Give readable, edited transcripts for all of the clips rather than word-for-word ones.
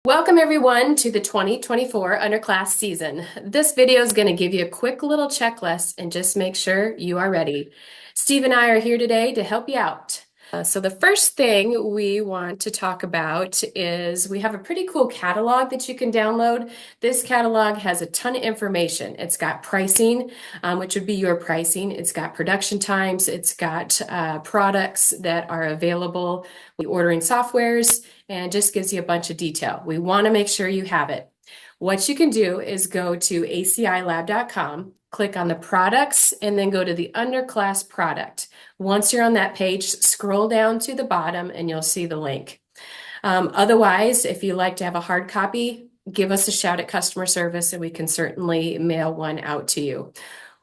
Welcome everyone to the 2024 Underclass season. This video is going to give you a quick little checklist and just make sure you are ready. Steve and I are here today to help you out. So the first thing we want to talk about is we have a pretty cool catalog that you can download. This catalog has a ton of information. It's got pricing, which would be your pricing. It's got production times. It's got products that are available, the ordering softwares, and just gives you a bunch of detail. We want to make sure you have it. What you can do is go to acilab.com, click on the products, and then go to the Underclass product. Once you're on that page, scroll down to the bottom and you'll see the link. Otherwise, if you like to have a hard copy, give us a shout at customer service and we can certainly mail one out to you.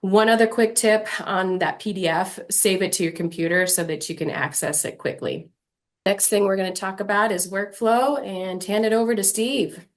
One other quick tip on that PDF, save it to your computer so that you can access it quickly. Next thing we're going to talk about is workflow and hand it over to Steve.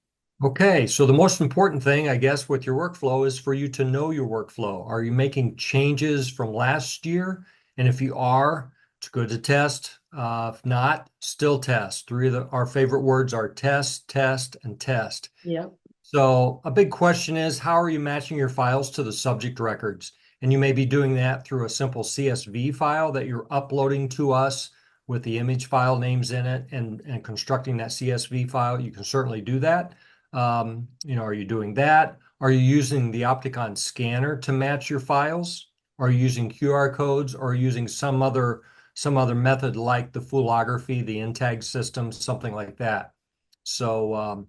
Okay, so the most important thing, I guess, with your workflow is for you to know your workflow. Are you making changes from last year? And if you are, it's good to test. If not, still test. Three of our favorite words are test, test, and test. Yep. So a big question is, how are you matching your files to the subject records? And you may be doing that through a simple CSV file that you're uploading to us with the image file names in it and constructing that CSV file. You can certainly do that. Are you doing that? Are you using the Opticon scanner to match your files? Are you using QR codes or using some other method like the Foolography, the InTag system, something like that? So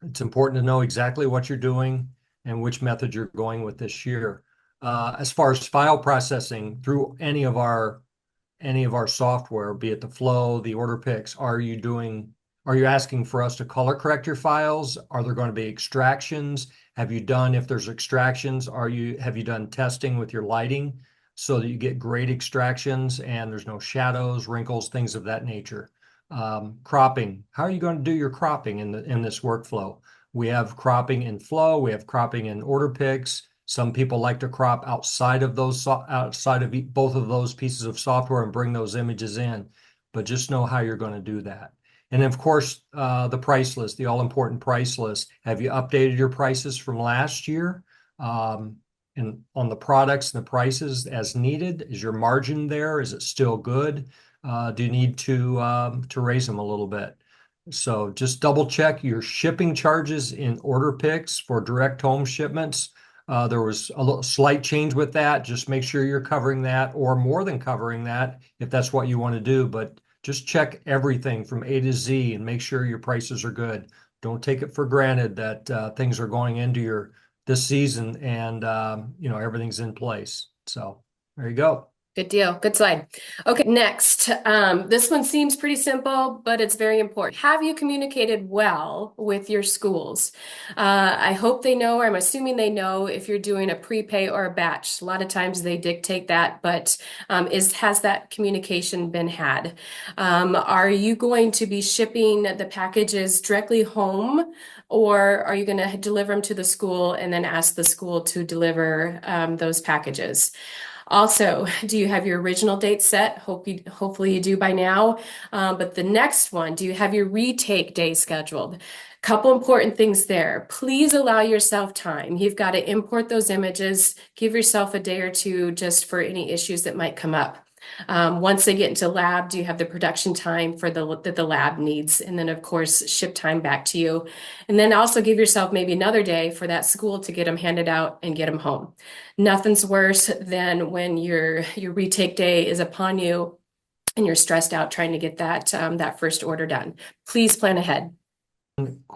it's important to know exactly what you're doing and which method you're going with this year. As far as file processing through any of our software, be it the Flow, the Order Picks, are you asking for us to color correct your files? Are there going to be extractions? Have you done, if there's extractions, have you done testing with your lighting so that you get great extractions and there's no shadows, wrinkles, things of that nature? Cropping. How are you going to do your cropping in this workflow? We have cropping in Flow. We have cropping in Order Picks. Some people like to crop outside of both of those pieces of software and bring those images in, but just know how you're going to do that. And of course, the price list, the all-important price list. Have you updated your prices from last year? And on the products and the prices as needed? Is your margin there? Is it still good? Do you need to raise them a little bit? So just double check your shipping charges in Order Picks for direct home shipments. There was a little slight change with that. Just make sure you're covering that or more than covering that if that's what you want to do. But just check everything from A to Z and make sure your prices are good. Don't take it for granted that things are going into this season and everything's in place. So there you go. Good deal. Good slide. Okay, next. This one seems pretty simple, but it's very important. Have you communicated well with your schools? I hope they know, or I'm assuming they know if you're doing a prepay or a batch. A lot of times they dictate that, but has that communication been had? Are you going to be shipping the packages directly home, or are you going to deliver them to the school and then ask the school to deliver those packages? Also, do you have your original date set? Hopefully you do by now. But the next one, do you have your retake day scheduled? Couple important things there. Please allow yourself time. You've got to import those images. Give yourself a day or two just for any issues that might come up. Once they get into lab, do you have the production time for that the lab needs? And then, of course, ship time back to you. And then also give yourself maybe another day for that school to get them handed out and get them home. Nothing's worse than when your retake day is upon you and you're stressed out trying to get that first order done. Please plan ahead.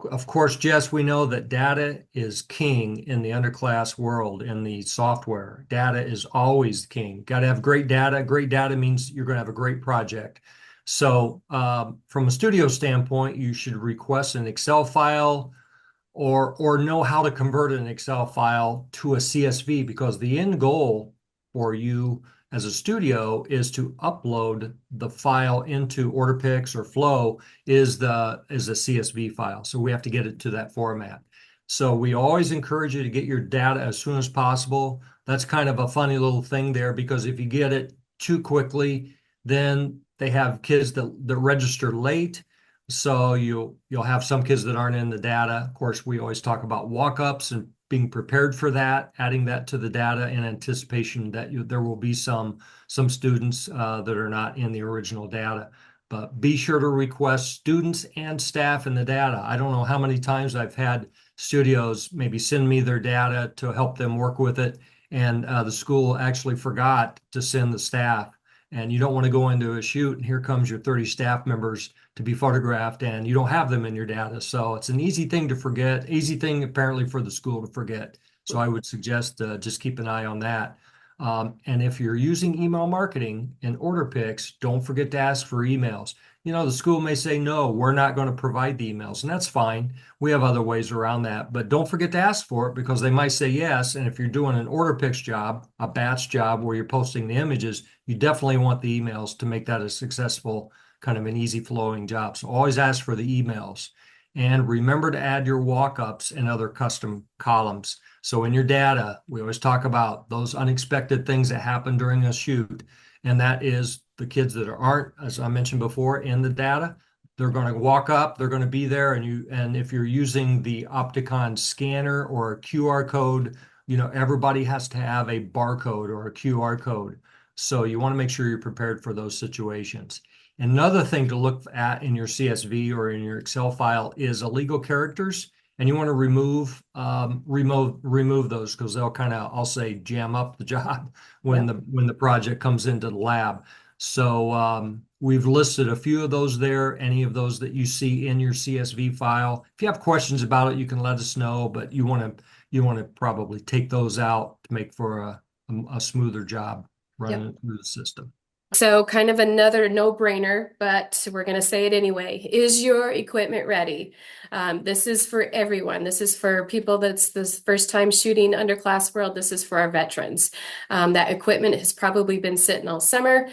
Of course, Jess, we know that data is king in the underclass world, in the software. Data is always king. Got to have great data. Great data means you're going to have a great project. So from a studio standpoint, you should request an Excel file or know how to convert an Excel file to a CSV, because the end goal for you as a studio is to upload the file into Order Picks or Flow is a CSV file. So we have to get it to that format. So we always encourage you to get your data as soon as possible. That's kind of a funny little thing there, because if you get it too quickly, then they have kids that register late. So you'll have some kids that aren't in the data. Of course, we always talk about walk-ups and being prepared for that, adding that to the data in anticipation that there will be some students that are not in the original data. But be sure to request students and staff in the data. I don't know how many times I've had studios maybe send me their data to help them work with it, and the school actually forgot to send the staff. And you don't want to go into a shoot, and here comes your 30 staff members to be photographed and you don't have them in your data. So it's an easy thing to forget, easy thing apparently for the school to forget. So I would suggest just keep an eye on that. And if you're using email marketing and order picks, don't forget to ask for emails. You know, the school may say, no, we're not going to provide the emails, and that's fine. We have other ways around that, but don't forget to ask for it because they might say yes. And if you're doing an order picks job, a batch job where you're posting the images, you definitely want the emails to make that a successful kind of an easy flowing job. So always ask for the emails and remember to add your walk-ups and other custom columns. So in your data, we always talk about those unexpected things that happen during a shoot. And that is the kids that aren't, as I mentioned before, in the data. They're going to walk up, they're going to be there. And if you're using the Opticon scanner or a QR code, you know, everybody has to have a barcode or a QR code. So you want to make sure you're prepared for those situations. Another thing to look at in your CSV or in your Excel file is illegal characters, and you want to remove those because they'll kind of, I'll say, jam up the job when Yep. the project comes into the lab. So we've listed a few of those there. Any of those that you see in your CSV file. If you have questions about it, you can let us know. But you want to probably take those out to make for a smoother job running Yep. it through the system. So kind of another no-brainer, but we're going to say it anyway. Is your equipment ready? This is for everyone. This is for people that's this first time shooting Underclass World. This is for our veterans. That equipment has probably been sitting all summer.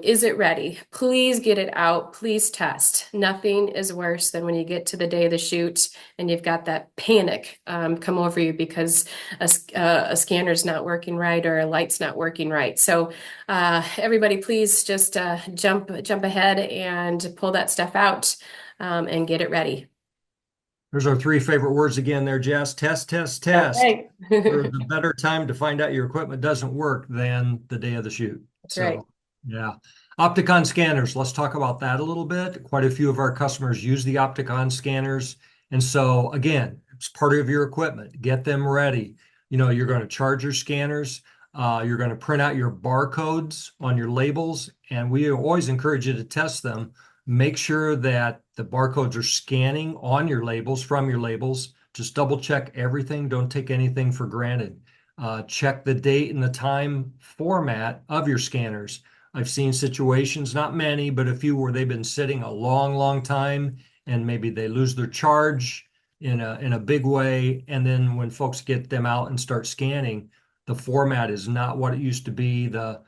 Is it ready? Please get it out. Please test. Nothing is worse than when you get to the day of the shoot and you've got that panic come over you because a scanner's not working right or a light's not working right. So everybody, please just jump ahead and pull that stuff out and get it ready. There's our three favorite words again there, Jess. Test, test, That's test. right. There's a better time to find out your equipment doesn't work than the day of the shoot. That's right. So, yeah. Opticon scanners, let's talk about that a little bit. Quite a few of our customers use the Opticon scanners. And so, again, it's part of your equipment. Get them ready. You know, you're going to charge your scanners. You're going to print out your barcodes on your labels. And we always encourage you to test them. Make sure that the barcodes are scanning on your labels, from your labels. Just double check everything. Don't take anything for granted. Check the date and the time format of your scanners. I've seen situations, not many, but a few where they've been sitting a long, long time and maybe they lose their charge in a big way. And then when folks get them out and start scanning, the format is not what it used to be. The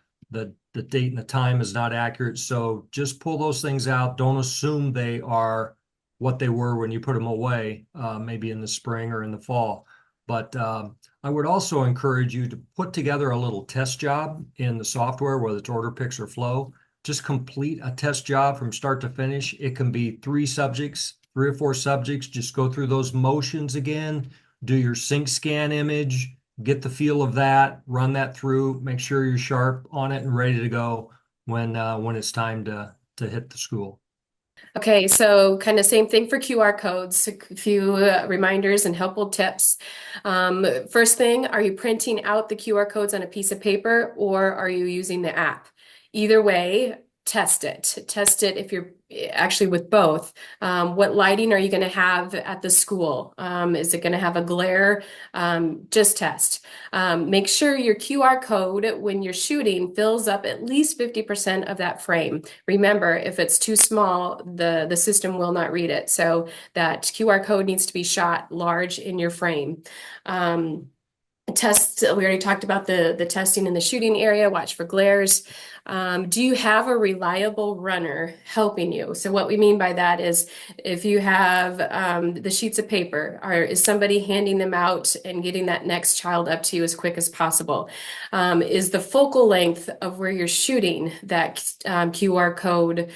date and the time is not accurate. So just pull those things out. Don't assume they are what they were when you put them away, maybe in the spring or in the fall. But I would also encourage you to put together a little test job in the software, whether it's Order Picks or Flow. Just complete a test job from start to finish. It can be 3 subjects, 3 or 4 subjects. Just go through those motions again, do your sync scan image, get the feel of that, run that through, make sure you're sharp on it and ready to go when it's time to hit the school. Okay, so kind of same thing for QR codes, a few reminders and helpful tips. First thing, are you printing out the QR codes on a piece of paper or are you using the app? Either way, test it. Test it if you're actually with both. What lighting are you going to have at the school? Is it going to have a glare? Just test. Make sure your QR code when you're shooting fills up at least 50% of that frame. Remember, if it's too small, the system will not read it. So that QR code needs to be shot large in your frame. Tests, we already talked about the testing in the shooting area, watch for glares. Do you have a reliable runner helping you? So what we mean by that is if you have the sheets of paper, is somebody handing them out and getting that next child up to you as quick as possible? Is the focal length of where you're shooting that QR code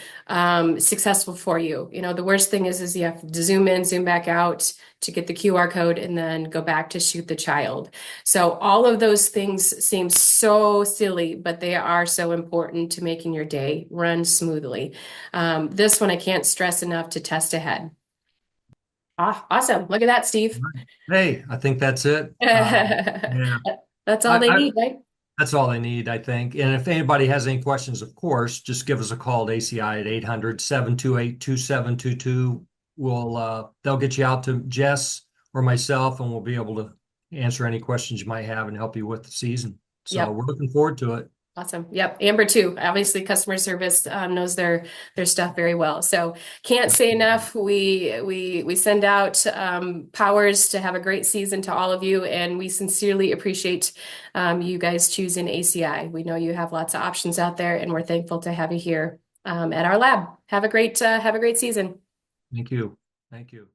successful for you? You know, the worst thing is you have to zoom in, zoom back out to get the QR code and then go back to shoot the child. So all of those things seem so silly, but they are so important to making your day run smoothly. This one I can't stress enough to test ahead. Ah, awesome. Look at that, Steve. Hey, I think that's it. Yeah, That's all they I, need, right? that's all they need, I think. And if anybody has any questions, of course, just give us a call at ACI at 800-728-2722. They'll get you out to Jess or myself, and we'll be able to answer any questions you might have and help you with the season. So Yep. we're looking forward to it. Awesome. Yep. Amber too. Obviously, customer service knows their stuff very well. So can't say enough. We send out powers to have a great season to all of you, and we sincerely appreciate you guys choosing ACI. We know you have lots of options out there, and we're thankful to have you here at our lab. Have a great season. Thank you. Thank you.